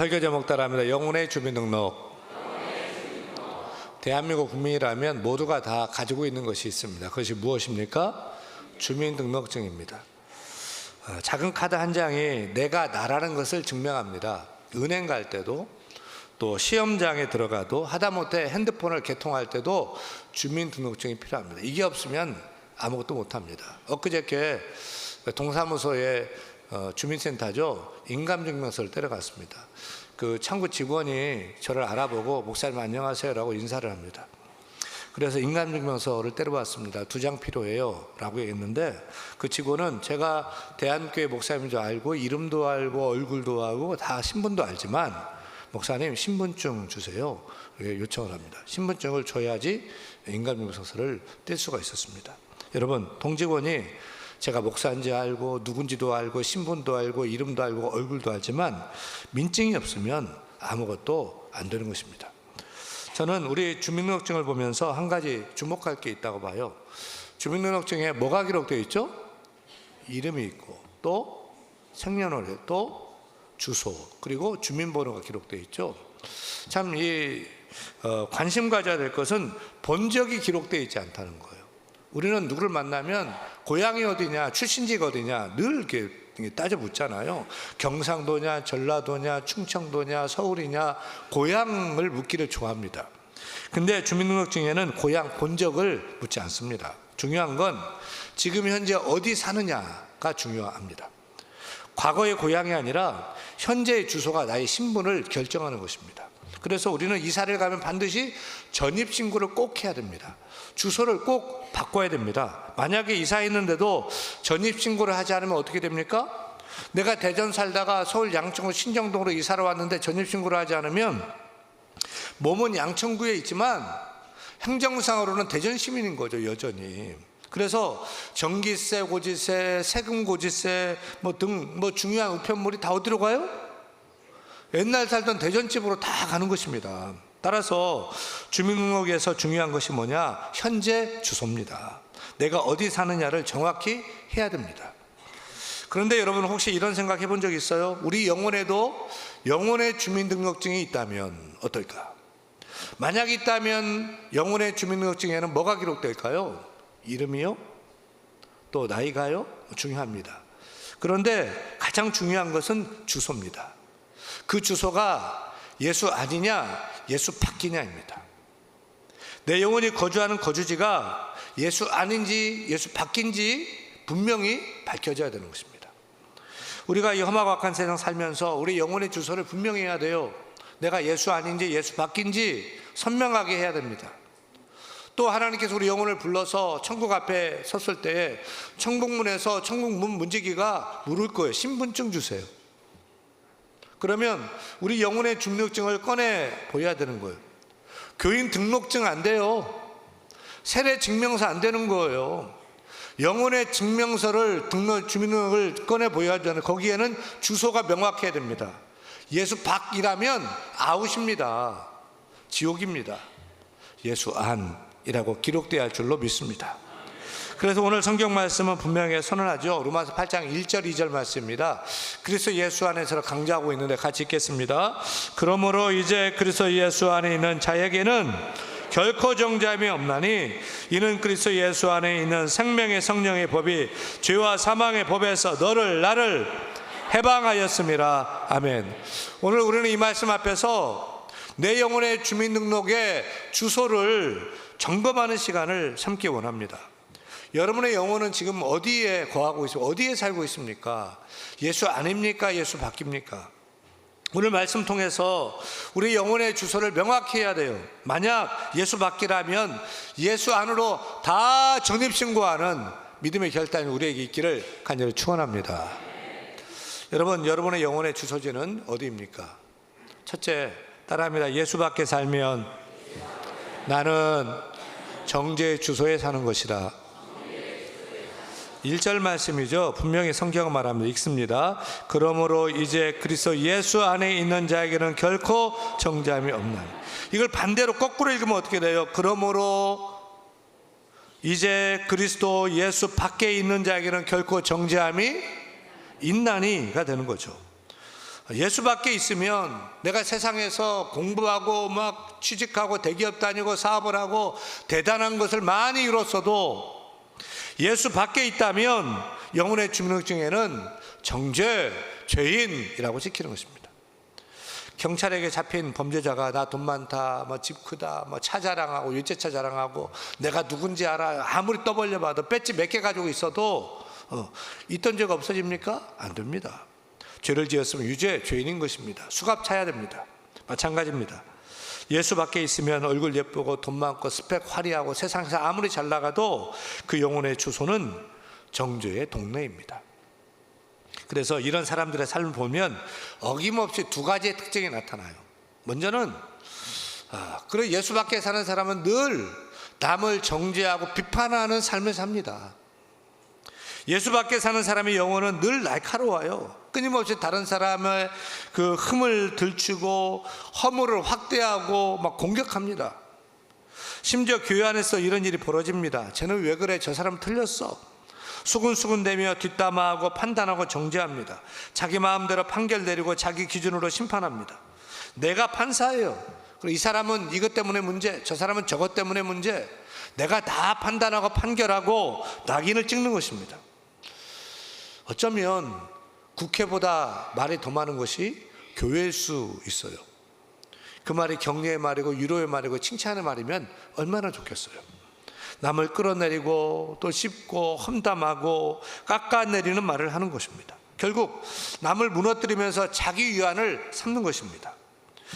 설교 제목 따라합니다. 영혼의 주민등록. 대한민국 국민이라면 모두가 다 가지고 있는 것이 있습니다. 그것이 무엇입니까? 주민등록증입니다. 작은 카드 한 장이 내가 나라는 것을 증명합니다. 은행 갈 때도, 또 시험장에 들어가도, 하다못해 핸드폰을 개통할 때도 주민등록증이 필요합니다. 이게 없으면 아무것도 못합니다. 엊그저께 동사무소에 주민센터죠, 인감증명서를 떼려갔습니다. 그 창구 직원이 저를 알아보고 목사님 안녕하세요 라고 인사를 합니다. 그래서 인감증명서를 떼려왔습니다. 2장 필요해요 라고 했는데, 그 직원은 제가 대한교회 목사님인 줄 알고 이름도 알고 얼굴도 알고 다 신분도 알지만, 목사님 신분증 주세요 요청을 합니다. 신분증을 줘야지 인감증명서를 뗄 수가 있었습니다. 여러분, 동직원이 제가 목사인지 알고 누군지도 알고 신분도 알고 이름도 알고 얼굴도 알지만 민증이 없으면 아무것도 안 되는 것입니다. 저는 우리 주민등록증을 보면서 한 가지 주목할 게 있다고 봐요. 주민등록증에 뭐가 기록되어 있죠? 이름이 있고, 또 생년월일, 또 주소, 그리고 주민번호가 기록되어 있죠. 참 관심 가져야 될 것은 본적이 기록되어 있지 않다는 거예요. 우리는 누구를 만나면 고향이 어디냐, 출신지가 어디냐 늘 이렇게 따져 묻잖아요. 경상도냐, 전라도냐, 충청도냐, 서울이냐, 고향을 묻기를 좋아합니다. 근데 주민등록증에는 고향 본적을 묻지 않습니다. 중요한 건 지금 현재 어디 사느냐가 중요합니다. 과거의 고향이 아니라 현재의 주소가 나의 신분을 결정하는 것입니다. 그래서 우리는 이사를 가면 반드시 전입신고를 꼭 해야 됩니다. 주소를 꼭 바꿔야 됩니다. 만약에 이사했는데도 전입신고를 하지 않으면 어떻게 됩니까? 내가 대전 살다가 서울 양천구 신정동으로 이사를 왔는데 전입신고를 하지 않으면 몸은 양천구에 있지만 행정상으로는 대전 시민인 거죠, 여전히. 그래서 전기세, 고지세, 세금 고지세 등 중요한 우편물이 다 어디로 가요? 옛날 살던 대전집으로 다 가는 것입니다. 따라서 주민등록에서 중요한 것이 뭐냐? 현재 주소입니다. 내가 어디 사느냐를 정확히 해야 됩니다. 그런데 여러분, 혹시 이런 생각 해본 적 있어요? 우리 영혼에도 영혼의 주민등록증이 있다면 어떨까? 만약 있다면 영혼의 주민등록증에는 뭐가 기록될까요? 이름이요? 또 나이가요? 중요합니다. 그런데 가장 중요한 것은 주소입니다. 그 주소가 예수 아니냐, 예수 밖이냐입니다. 내 영혼이 거주하는 거주지가 예수 아닌지 예수 밖인지 분명히 밝혀져야 되는 것입니다. 우리가 이 험하고 악한 세상 살면서 우리 영혼의 주소를 분명히 해야 돼요. 내가 예수 아닌지 예수 밖인지 선명하게 해야 됩니다. 또 하나님께서 우리 영혼을 불러서 천국 앞에 섰을 때 천국문에서 천국문 문지기가 물을 거예요. 신분증 주세요. 그러면 우리 영혼의 주민등록증을 꺼내 보여야 되는 거예요. 교인 등록증 안 돼요. 세례 증명서 안 되는 거예요. 영혼의 증명서를 주민등록을 꺼내 보여야 되는, 거기에는 주소가 명확해야 됩니다. 예수 밖이라면 아웃입니다. 지옥입니다. 예수 안이라고 기록되어야 할 줄로 믿습니다. 그래서 오늘 성경 말씀은 분명히 선언하죠. 로마서 8장 1절 2절 말씀입니다. 그리스도 예수 안에서 강조하고 있는데 같이 읽겠습니다. 그러므로 이제 그리스도 예수 안에 있는 자에게는 결코 정죄함이 없나니 이는 그리스도 예수 안에 있는 생명의 성령의 법이 죄와 사망의 법에서 나를 해방하였음이라. 아멘. 오늘 우리는 이 말씀 앞에서 내 영혼의 주민등록의 주소를 점검하는 시간을 삼기 원합니다. 여러분의 영혼은 지금 어디에 거하고 있습니까? 어디에 살고 있습니까? 예수 아닙니까? 예수 밖입니까? 오늘 말씀 통해서 우리 영혼의 주소를 명확히 해야 돼요. 만약 예수 밖이라면 예수 안으로 다 전입신고하는 믿음의 결단이 우리에게 있기를 간절히 축원합니다. 여러분, 여러분의 영혼의 주소지는 어디입니까? 첫째, 따라합니다. 예수 밖에 살면 나는 정죄의 주소에 사는 것이다. 1절 말씀이죠. 분명히 성경은 말합니다. 읽습니다. 그러므로 이제 그리스도 예수 안에 있는 자에게는 결코 정죄함이 없나니. 이걸 반대로 거꾸로 읽으면 어떻게 돼요? 그러므로 이제 그리스도 예수 밖에 있는 자에게는 결코 정죄함이 있나니가 되는 거죠. 예수 밖에 있으면 내가 세상에서 공부하고 막 취직하고 대기업 다니고 사업을 하고 대단한 것을 많이 이뤘어도 예수 밖에 있다면 영혼의 주민등록증에는 정죄, 죄인이라고 찍히는 것입니다. 경찰에게 잡힌 범죄자가 나 돈 많다, 뭐 집 크다, 뭐 차 자랑하고 외제차 자랑하고 내가 누군지 알아, 아무리 떠벌려 봐도 배지 몇 개 가지고 있어도 있던 죄가 없어집니까? 안 됩니다. 죄를 지었으면 유죄, 죄인인 것입니다. 수갑 차야 됩니다. 마찬가지입니다. 예수 밖에 있으면 얼굴 예쁘고 돈 많고 스펙 화려하고 세상에서 아무리 잘 나가도 그 영혼의 주소는 정죄의 동네입니다. 그래서 이런 사람들의 삶을 보면 어김없이 두 가지의 특징이 나타나요. 먼저는 그래 예수 밖에 사는 사람은 늘 남을 정죄하고 비판하는 삶을 삽니다. 예수 밖에 사는 사람의 영혼은 늘 날카로워요. 끊임없이 다른 사람의 그 흠을 들추고 허물을 확대하고 막 공격합니다. 심지어 교회 안에서 이런 일이 벌어집니다. 쟤는 왜 그래? 저 사람 틀렸어. 수군수군대며 뒷담화하고 판단하고 정죄합니다. 자기 마음대로 판결 내리고 자기 기준으로 심판합니다. 내가 판사예요. 그리고 이 사람은 이것 때문에 문제, 저 사람은 저것 때문에 문제. 내가 다 판단하고 판결하고 낙인을 찍는 것입니다. 어쩌면 국회보다 말이 더 많은 것이 교회일 수 있어요. 그 말이 격려의 말이고 위로의 말이고 칭찬의 말이면 얼마나 좋겠어요. 남을 끌어내리고 또 씹고 험담하고 깎아내리는 말을 하는 것입니다. 결국 남을 무너뜨리면서 자기 위안을 삼는 것입니다.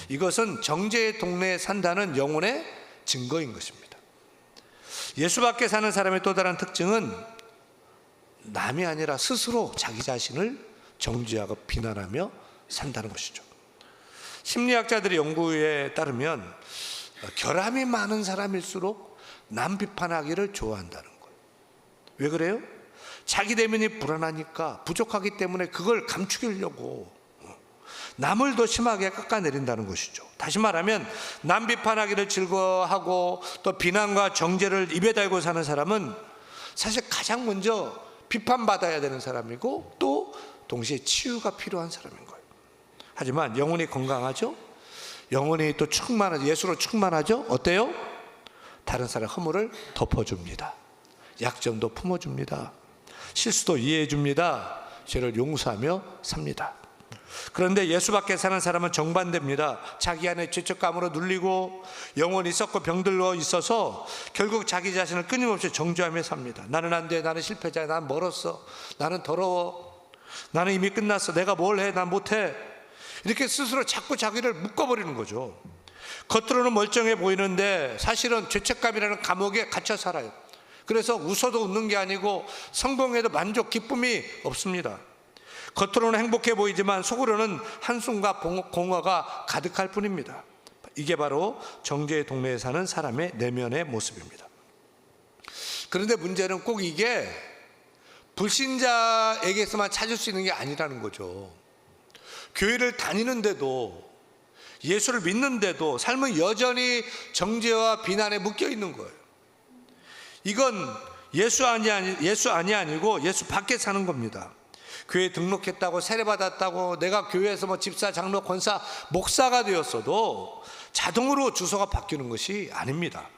이것은 정죄의 동네에 산다는 영혼의 증거인 것입니다. 예수 밖에 사는 사람의 또 다른 특징은 남이 아니라 스스로 자기 자신을 정죄하고 비난하며 산다는 것이죠. 심리학자들의 연구에 따르면 결함이 많은 사람일수록 남 비판하기를 좋아한다는 거예요. 왜 그래요? 자기 내면이 불안하니까, 부족하기 때문에 그걸 감추려고 남을 더 심하게 깎아내린다는 것이죠. 다시 말하면 남 비판하기를 즐거워하고 또 비난과 정죄를 입에 달고 사는 사람은 사실 가장 먼저 비판받아야 되는 사람이고 또 동시에 치유가 필요한 사람인 거예요. 하지만 영혼이 건강하죠? 영혼이 또 충만하죠? 예수로 충만하죠? 어때요? 다른 사람의 허물을 덮어줍니다. 약점도 품어줍니다. 실수도 이해해줍니다. 죄를 용서하며 삽니다. 그런데 예수 밖에 사는 사람은 정반대입니다. 자기 안에 죄책감으로 눌리고 영혼이 썩고 병들어 있어서 결국 자기 자신을 끊임없이 정죄하며 삽니다. 나는 안 돼, 나는 실패자야, 난 멀었어, 나는 더러워, 나는 이미 끝났어, 내가 뭘 해, 난 못해. 이렇게 스스로 자꾸 자기를 묶어버리는 거죠. 겉으로는 멀쩡해 보이는데 사실은 죄책감이라는 감옥에 갇혀 살아요. 그래서 웃어도 웃는 게 아니고 성공해도 만족, 기쁨이 없습니다. 겉으로는 행복해 보이지만 속으로는 한숨과 공허가 가득할 뿐입니다. 이게 바로 정죄의 동네에 사는 사람의 내면의 모습입니다. 그런데 문제는 꼭 이게 불신자에게서만 찾을 수 있는 게 아니라는 거죠. 교회를 다니는데도 예수를 믿는데도 삶은 여전히 정죄와 비난에 묶여 있는 거예요. 이건 예수 안이 아니고 예수 밖에 사는 겁니다. 교회에 등록했다고 세례받았다고 내가 교회에서 뭐 집사, 장로, 권사, 목사가 되었어도 자동으로 주소가 바뀌는 것이 아닙니다.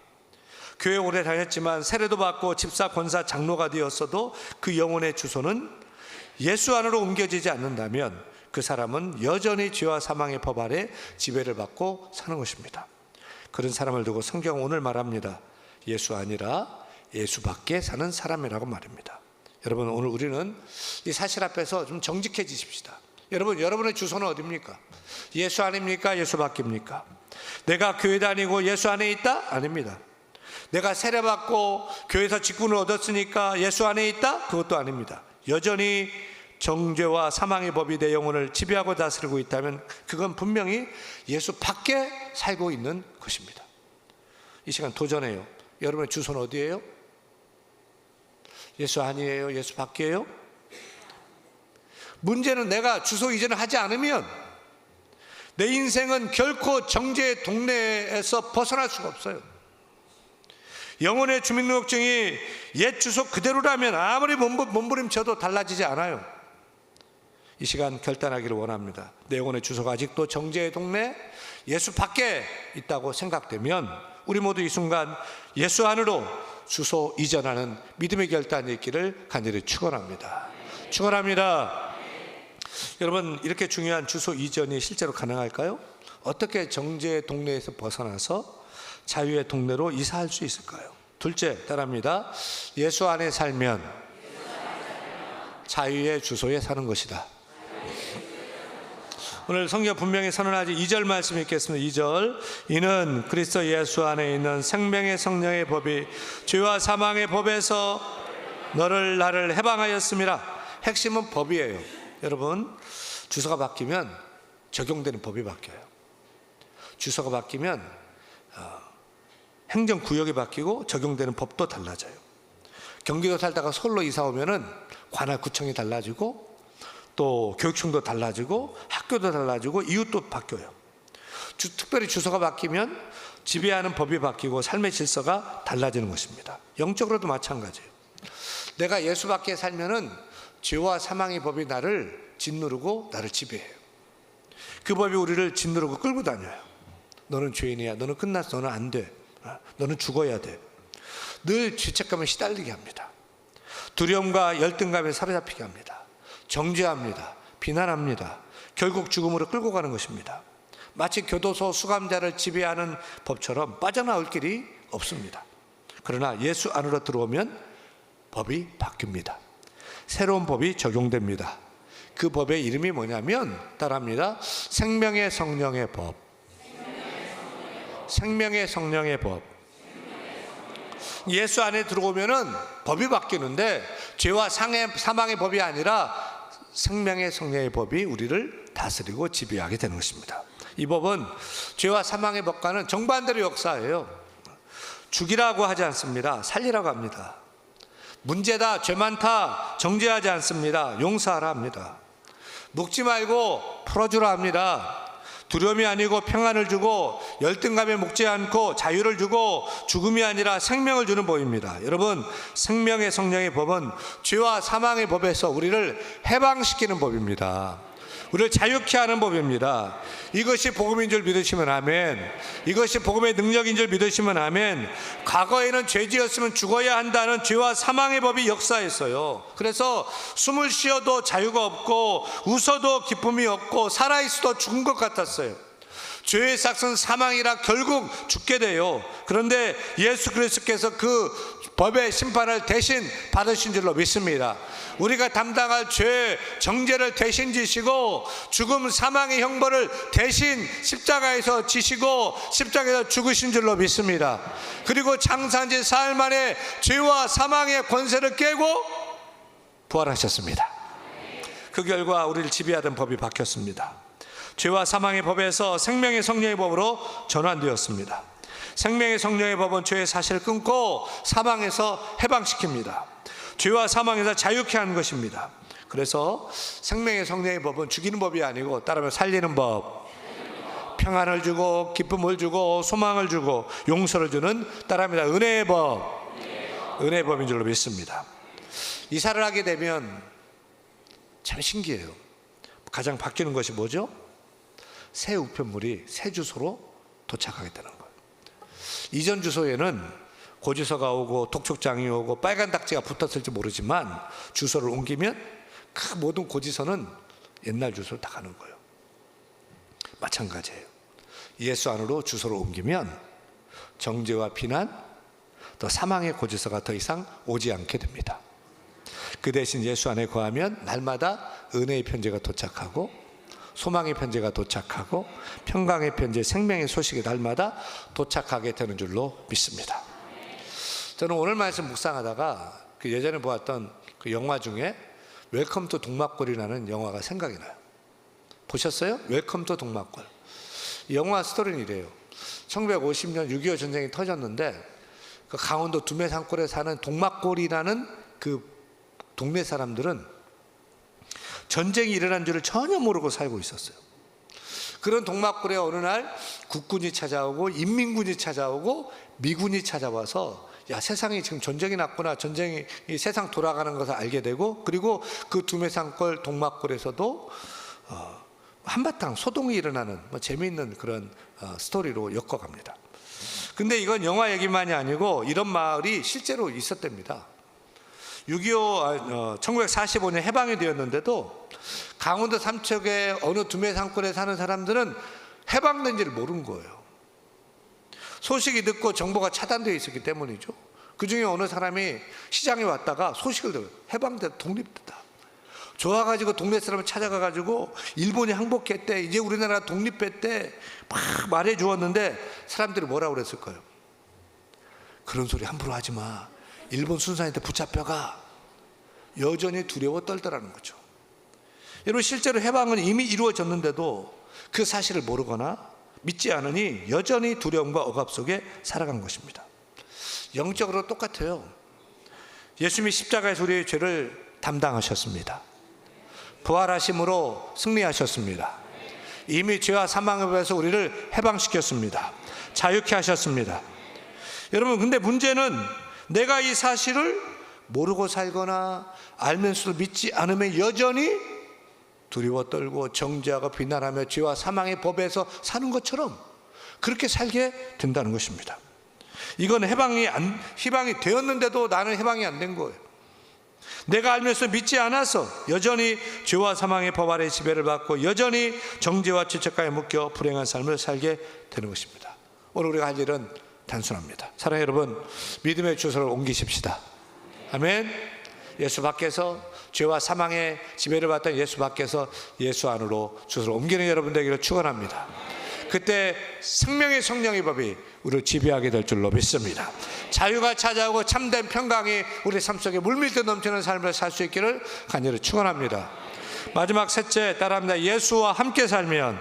교회 오래 다녔지만 세례도 받고 집사, 권사, 장로가 되었어도 그 영혼의 주소는 예수 안으로 옮겨지지 않는다면 그 사람은 여전히 죄와 사망의 법 아래 지배를 받고 사는 것입니다. 그런 사람을 두고 성경은 오늘 말합니다. 예수 아니라 예수 밖에 사는 사람이라고 말입니다. 여러분, 오늘 우리는 이 사실 앞에서 좀 정직해지십시다. 여러분의 주소는 어디입니까? 예수 안입니까? 예수 밖입니까? 내가 교회 다니고 예수 안에 있다? 아닙니다. 내가 세례받고 교회에서 직분을 얻었으니까 예수 안에 있다? 그것도 아닙니다. 여전히 정죄와 사망의 법이 내 영혼을 지배하고 다스리고 있다면 그건 분명히 예수 밖에 살고 있는 것입니다. 이 시간 도전해요. 여러분의 주소는 어디예요? 예수 아니에요? 예수 밖이에요? 문제는 내가 주소 이전을 하지 않으면 내 인생은 결코 정죄의 동네에서 벗어날 수가 없어요. 영혼의 주민등록증이 옛 주소 그대로라면 아무리 몸부림쳐도 달라지지 않아요. 이 시간 결단하기를 원합니다. 내 영혼의 주소가 아직도 정죄의 동네 예수 밖에 있다고 생각되면 우리 모두 이 순간 예수 안으로 주소 이전하는 믿음의 결단이 있기를 간절히 축원합니다. 축원합니다. 여러분, 이렇게 중요한 주소 이전이 실제로 가능할까요? 어떻게 정죄의 동네에서 벗어나서 자유의 동네로 이사할 수 있을까요? 둘째, 따라합니다. 예수 안에 살면 자유의 주소에 사는 것이다. 오늘 성경 분명히 선언하지 2절 말씀 읽겠습니다. 2절. 이는 그리스도 예수 안에 있는 생명의 성령의 법이 죄와 사망의 법에서 나를 해방하였습니다. 핵심은 법이에요. 여러분, 주소가 바뀌면 적용되는 법이 바뀌어요. 주소가 바뀌면 행정구역이 바뀌고 적용되는 법도 달라져요. 경기도 살다가 서울로 이사 오면은 관할구청이 달라지고 또 교육청도 달라지고 학교도 달라지고 이웃도 바뀌어요. 특별히 주소가 바뀌면 지배하는 법이 바뀌고 삶의 질서가 달라지는 것입니다. 영적으로도 마찬가지예요. 내가 예수 밖에 살면은 죄와 사망의 법이 나를 짓누르고 나를 지배해요. 그 법이 우리를 짓누르고 끌고 다녀요. 너는 죄인이야. 너는 끝났어. 너는 안 돼. 너는 죽어야 돼. 늘 죄책감에 시달리게 합니다. 두려움과 열등감에 사로잡히게 합니다. 정죄합니다. 비난합니다. 결국 죽음으로 끌고 가는 것입니다. 마치 교도소 수감자를 지배하는 법처럼 빠져나올 길이 없습니다. 그러나 예수 안으로 들어오면 법이 바뀝니다. 새로운 법이 적용됩니다. 그 법의 이름이 뭐냐면 따라합니다. 생명의 성령의 법. 생명의 성령의 법. 예수 안에 들어오면은 법이 바뀌는데 죄와 사망의 법이 아니라 생명의 성령의 법이 우리를 다스리고 지배하게 되는 것입니다. 이 법은 죄와 사망의 법과는 정반대로 역사예요. 죽이라고 하지 않습니다. 살리라고 합니다. 문제다, 죄 많다, 정죄하지 않습니다. 용서하라 합니다. 묵지 말고 풀어주라 합니다. 두려움이 아니고 평안을 주고 열등감에 묵지 않고 자유를 주고 죽음이 아니라 생명을 주는 법입니다. 여러분, 생명의 성령의 법은 죄와 사망의 법에서 우리를 해방시키는 법입니다. 우리를 자유케 하는 법입니다. 이것이 복음인 줄 믿으시면 아멘. 이것이 복음의 능력인 줄 믿으시면 아멘. 과거에는 죄지었으면 죽어야 한다는 죄와 사망의 법이 역사했어요. 그래서 숨을 쉬어도 자유가 없고 웃어도 기쁨이 없고 살아있어도 죽은 것 같았어요. 죄의 삭은 사망이라 결국 죽게 돼요. 그런데 예수 그리스도께서 그 법의 심판을 대신 받으신 줄로 믿습니다. 우리가 담당할 죄, 정죄를 대신 지시고 죽음, 사망의 형벌을 대신 십자가에서 지시고 십자가에서 죽으신 줄로 믿습니다. 그리고 장사한 지 사흘 만에 죄와 사망의 권세를 깨고 부활하셨습니다. 그 결과 우리를 지배하던 법이 바뀌었습니다. 죄와 사망의 법에서 생명의 성령의 법으로 전환되었습니다. 생명의 성령의 법은 죄의 사실을 끊고 사망에서 해방시킵니다. 죄와 사망에서 자유케 하는 것입니다. 그래서 생명의 성령의 법은 죽이는 법이 아니고 따르면 살리는 법, 평안을 주고 기쁨을 주고 소망을 주고 용서를 주는 따라합니다. 은혜의 법, 은혜의 법인 줄로 믿습니다. 이사를 하게 되면 참 신기해요. 가장 바뀌는 것이 뭐죠? 새 우편물이 새 주소로 도착하게 되는 거예요. 이전 주소에는 고지서가 오고 독촉장이 오고 빨간 딱지가 붙었을지 모르지만 주소를 옮기면 그 모든 고지서는 옛날 주소로 다 가는 거예요. 마찬가지예요. 예수 안으로 주소를 옮기면 정죄와 비난 또 사망의 고지서가 더 이상 오지 않게 됩니다. 그 대신 예수 안에 거하면 날마다 은혜의 편지가 도착하고 소망의 편지가 도착하고 평강의 편지, 생명의 소식이 날마다 도착하게 되는 줄로 믿습니다. 저는 오늘 말씀 묵상하다가 그 예전에 보았던 그 영화 중에 웰컴 투 동막골이라는 영화가 생각이 나요. 보셨어요? 웰컴 투 동막골. 이 영화 스토리는 이래요. 1950년 6.25 전쟁이 터졌는데 그 강원도 두메산골에 사는 동막골이라는 그 동네 사람들은 전쟁이 일어난 줄을 전혀 모르고 살고 있었어요. 그런 동막골에 어느 날 국군이 찾아오고 인민군이 찾아오고 미군이 찾아와서 야, 세상이 지금 전쟁이 났구나, 전쟁이 이 세상 돌아가는 것을 알게 되고, 그리고 그 두메산골 동막골에서도 한바탕 소동이 일어나는 재미있는 그런 스토리로 엮어갑니다. 근데 이건 영화 얘기만이 아니고 이런 마을이 실제로 있었답니다. 1945년 해방이 되었는데도 강원도 삼척의 어느 두메산골에 사는 사람들은 해방된지를 모르는 거예요. 소식이 늦고 정보가 차단되어 있었기 때문이죠. 그 중에 어느 사람이 시장에 왔다가 소식을 들어요. 해방돼, 독립됐다. 좋아가지고 동네 사람을 찾아가가지고 일본이 항복했대, 이제 우리나라 독립했대 막 말해 주었는데 사람들이 뭐라고 그랬을까요? 그런 소리 함부로 하지 마. 일본 순사한테 붙잡혀가. 여전히 두려워 떨더라는 거죠. 여러분, 실제로 해방은 이미 이루어졌는데도 그 사실을 모르거나 믿지 않으니 여전히 두려움과 억압 속에 살아간 것입니다. 영적으로 똑같아요. 예수님이 십자가에서 우리의 죄를 담당하셨습니다. 부활하심으로 승리하셨습니다. 이미 죄와 사망의 법에서 우리를 해방시켰습니다. 자유케 하셨습니다. 여러분, 근데 문제는 내가 이 사실을 모르고 살거나 알면서도 믿지 않으면 여전히 두려워 떨고 정죄하고 비난하며 죄와 사망의 법에서 사는 것처럼 그렇게 살게 된다는 것입니다. 이건 해방이 되었는데도 나는 해방이 안 된 거예요. 내가 알면서 믿지 않아서 여전히 죄와 사망의 법 아래 지배를 받고 여전히 정죄와 죄책감에 묶여 불행한 삶을 살게 되는 것입니다. 오늘 우리가 할 일은 단순합니다. 사랑하는 여러분, 믿음의 주소를 옮기십시다. 아멘. 예수 밖에서 죄와 사망의 지배를 받던 예수 밖에서 예수 안으로 주소를 옮기는 여러분 되기를 축원합니다. 그때 생명의 성령의 법이 우리를 지배하게 될 줄로 믿습니다. 자유가 찾아오고 참된 평강이 우리 삶 속에 물밀듯 넘치는 삶을 살 수 있기를 간절히 축원합니다. 마지막 셋째, 따라합니다. 예수와 함께 살면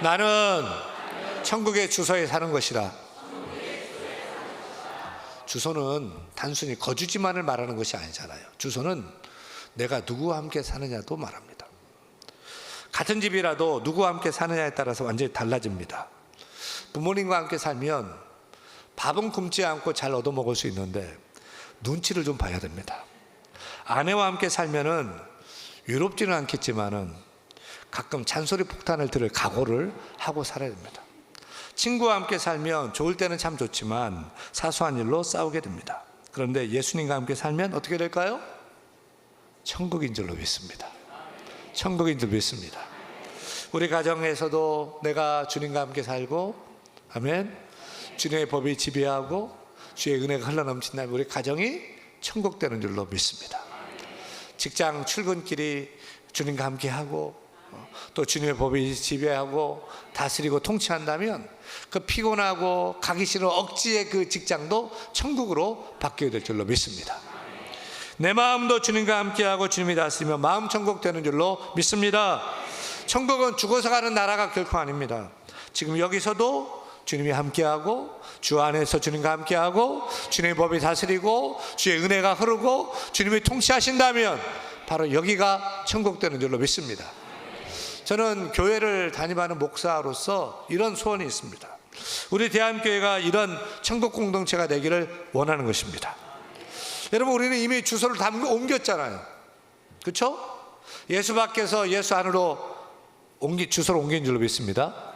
나는 천국의 주소에 사는 것이다. 주소는 단순히 거주지만을 말하는 것이 아니잖아요. 주소는 내가 누구와 함께 사느냐도 말합니다. 같은 집이라도 누구와 함께 사느냐에 따라서 완전히 달라집니다. 부모님과 함께 살면 밥은 굶지 않고 잘 얻어먹을 수 있는데 눈치를 좀 봐야 됩니다. 아내와 함께 살면은 외롭지는 않겠지만은 가끔 잔소리 폭탄을 들을 각오를 하고 살아야 됩니다. 친구와 함께 살면 좋을 때는 참 좋지만 사소한 일로 싸우게 됩니다. 그런데 예수님과 함께 살면 어떻게 될까요? 천국인 줄로 믿습니다. 천국인 줄 믿습니다. 우리 가정에서도 내가 주님과 함께 살고, 아멘, 주님의 법이 지배하고 주의 은혜가 흘러넘친다면 우리 가정이 천국 되는 줄로 믿습니다. 직장 출근길이 주님과 함께 하고 또 주님의 법이 지배하고 다스리고 통치한다면 그 피곤하고 가기 싫은 억지의 그 직장도 천국으로 바뀌게 될 줄로 믿습니다. 내 마음도 주님과 함께하고 주님이 다스리며 마음 천국 되는 줄로 믿습니다. 천국은 죽어서 가는 나라가 결코 아닙니다. 지금 여기서도 주님이 함께하고 주 안에서 주님과 함께하고 주님의 법이 다스리고 주의 은혜가 흐르고 주님이 통치하신다면 바로 여기가 천국 되는 줄로 믿습니다. 저는 교회를 담임하는 목사로서 이런 소원이 있습니다. 우리 대한교회가 이런 천국 공동체가 되기를 원하는 것입니다. 여러분, 우리는 이미 주소를 다 옮겼잖아요. 그렇죠? 예수 밖에서 예수 안으로 주소를 옮긴 줄로 믿습니다.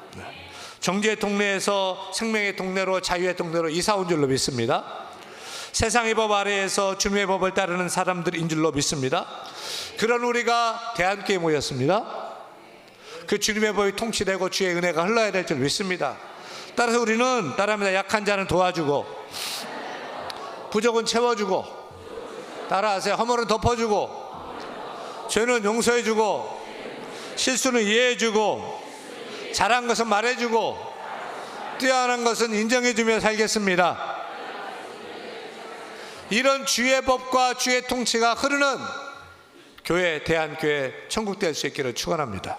정죄의 동네에서 생명의 동네로, 자유의 동네로 이사 온 줄로 믿습니다. 세상의 법 아래에서 주님의 법을 따르는 사람들인 줄로 믿습니다. 그런 우리가 대한교회에 모였습니다. 그 주님의 법이 통치되고 주의 은혜가 흘러야 될 줄 믿습니다. 따라서 우리는 따라합니다. 약한 자는 도와주고 부족은 채워주고, 따라하세요. 허물은 덮어주고 죄는 용서해주고 실수는 이해해주고 잘한 것은 말해주고 뛰어난 것은 인정해주며 살겠습니다. 이런 주의 법과 주의 통치가 흐르는 교회, 대한교회 천국 될 수 있기를 축원합니다.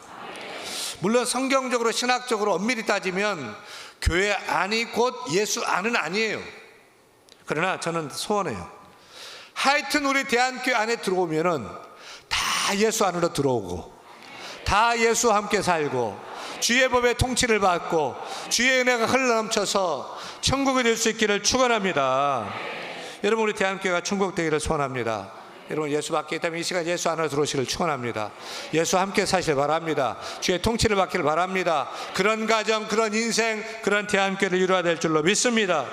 물론 성경적으로 신학적으로 엄밀히 따지면 교회 안이 곧 예수 안은 아니에요. 그러나 저는 소원해요. 하여튼 우리 대한교회 안에 들어오면은 다 예수 안으로 들어오고 다 예수와 함께 살고 주의 법의 통치를 받고 주의 은혜가 흘러넘쳐서 천국이 될 수 있기를 축원합니다. 여러분, 우리 대한교회가 천국 되기를 소원합니다. 여러분, 예수 받기 때문에 이 시간 예수 안으로 들어오시기를 축원합니다. 예수 함께 사시길 바랍니다. 주의 통치를 받기를 바랍니다. 그런 가정, 그런 인생, 그런 대한교회를 이루어야 될 줄로 믿습니다.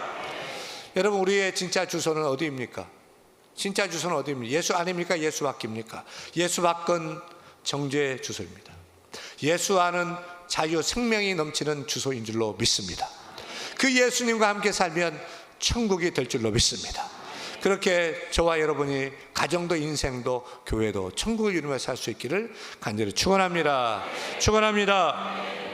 여러분, 우리의 진짜 주소는 어디입니까? 진짜 주소는 어디입니까? 예수 아닙니까? 예수 밖입니까? 예수 밖은 정죄의 주소입니다. 예수 안은 자유, 생명이 넘치는 주소인 줄로 믿습니다. 그 예수님과 함께 살면 천국이 될 줄로 믿습니다. 그렇게 저와 여러분이 가정도 인생도 교회도 천국을 이루며 살 수 있기를 간절히 축원합니다. 축원합니다.